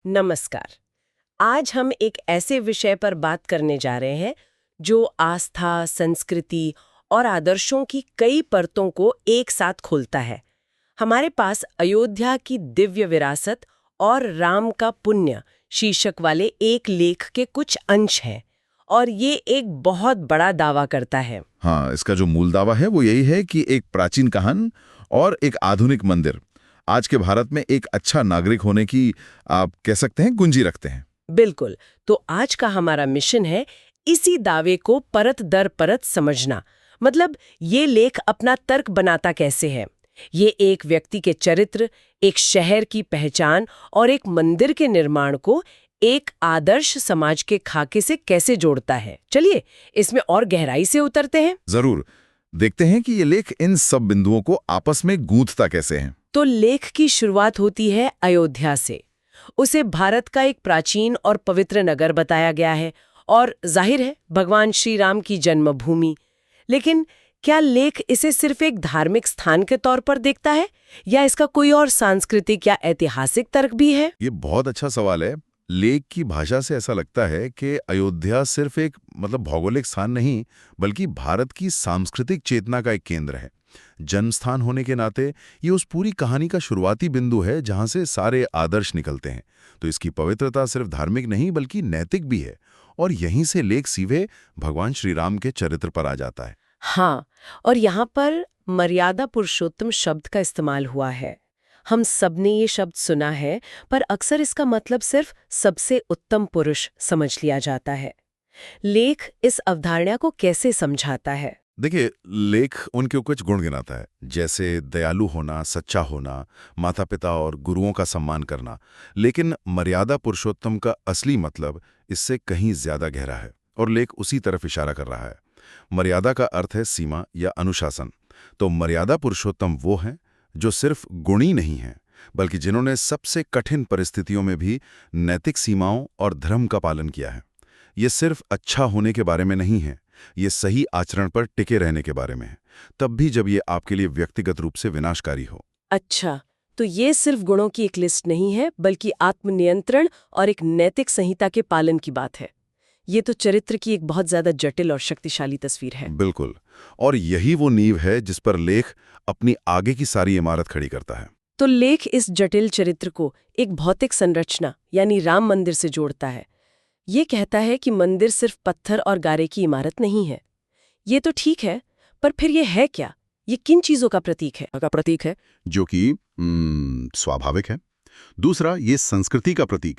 नमस्कार। आज हम एक ऐसे विषय पर बात करने जा रहे हैं जो आस्था, संस्कृति और आदर्शों की कई परतों को एक साथ खोलता है। हमारे पास अयोध्या की दिव्य विरासत और राम का पुण्य शीर्षक वाले एक लेख के कुछ अंश हैं और ये एक बहुत बड़ा दावा करता है। हाँ, इसका जो मूल दावा है वो यही है कि एक प्राचीन कहान और एक आधुनिक मंदिर आज के भारत में एक अच्छा नागरिक होने की, आप कह सकते हैं, कुंजी रखते हैं। बिल्कुल। तो आज का हमारा मिशन है इसी दावे को परत दर परत समझना। मतलब ये लेख अपना तर्क बनाता कैसे है, ये एक व्यक्ति के चरित्र, एक शहर की पहचान और एक मंदिर के निर्माण को एक आदर्श समाज के खाके से कैसे जोड़ता है। चलिए इसमें और गहराई से उतरते हैं। जरूर। देखते हैं कि ये लेख इन सब बिंदुओं को आपस में गूंथता कैसे है। तो लेख की शुरुआत होती है अयोध्या से। उसे भारत का एक प्राचीन और पवित्र नगर बताया गया है और जाहिर है भगवान श्री राम की जन्मभूमि। लेकिन क्या लेख इसे सिर्फ एक धार्मिक स्थान के तौर पर देखता है या इसका कोई और सांस्कृतिक या ऐतिहासिक तर्क भी है? ये बहुत अच्छा सवाल है। लेख की भाषा से ऐसा लगता है कि अयोध्या सिर्फ एक भौगोलिक स्थान नहीं, बल्कि भारत की सांस्कृतिक चेतना का एक केंद्र है। जन्म स्थान होने के नाते ये उस पूरी कहानी का शुरुआती बिंदु है जहां से सारे आदर्श निकलते हैं। तो इसकी पवित्रता सिर्फ धार्मिक नहीं बल्कि नैतिक भी है, और यहीं से लेख सीधे भगवान श्री राम के चरित्र पर आ जाता है। हाँ, और यहाँ पर मर्यादा पुरुषोत्तम शब्द का इस्तेमाल हुआ है। हम सबने ये शब्द सुना है, पर अक्सर इसका मतलब सिर्फ सबसे उत्तम पुरुष समझ लिया जाता है। लेख इस अवधारणा को कैसे समझाता है? देखिए, लेख उनके कुछ गुण गिनाता है, जैसे दयालु होना, सच्चा होना, माता पिता और गुरुओं का सम्मान करना। लेकिन मर्यादा पुरुषोत्तम का असली मतलब इससे कहीं ज्यादा गहरा है, और लेख उसी तरफ इशारा कर रहा है। मर्यादा का अर्थ है सीमा या अनुशासन। तो मर्यादा पुरुषोत्तम वो हैं जो सिर्फ गुणी नहीं हैं, बल्कि जिन्होंने सबसे कठिन परिस्थितियों में भी नैतिक सीमाओं और धर्म का पालन किया है। ये सिर्फ अच्छा होने के बारे में नहीं है, ये सही आचरण पर टिके रहने के बारे में है, तब भी जब ये आपके लिए व्यक्तिगत रूप से विनाशकारी हो। अच्छा, तो ये सिर्फ गुणों की एक लिस्ट नहीं है, बल्कि आत्मनियंत्रण और एक नैतिक संहिता के पालन की बात है। ये तो चरित्र की एक बहुत ज्यादा जटिल और शक्तिशाली तस्वीर है। बिल्कुल। और यही वो नींव है जिस पर लेख अपनी आगे की सारी इमारत खड़ी करता है। तो लेख इस जटिल चरित्र को एक भौतिक संरचना यानी राम मंदिर से जोड़ता है। ये कहता है कि मंदिर सिर्फ पत्थर और गारे की इमारत नहीं है। ये तो ठीक है, पर फिर ये है क्या? ये किन चीजों का प्रतीक है? जो कि स्वाभाविक है। दूसरा, ये संस्कृति का प्रतीक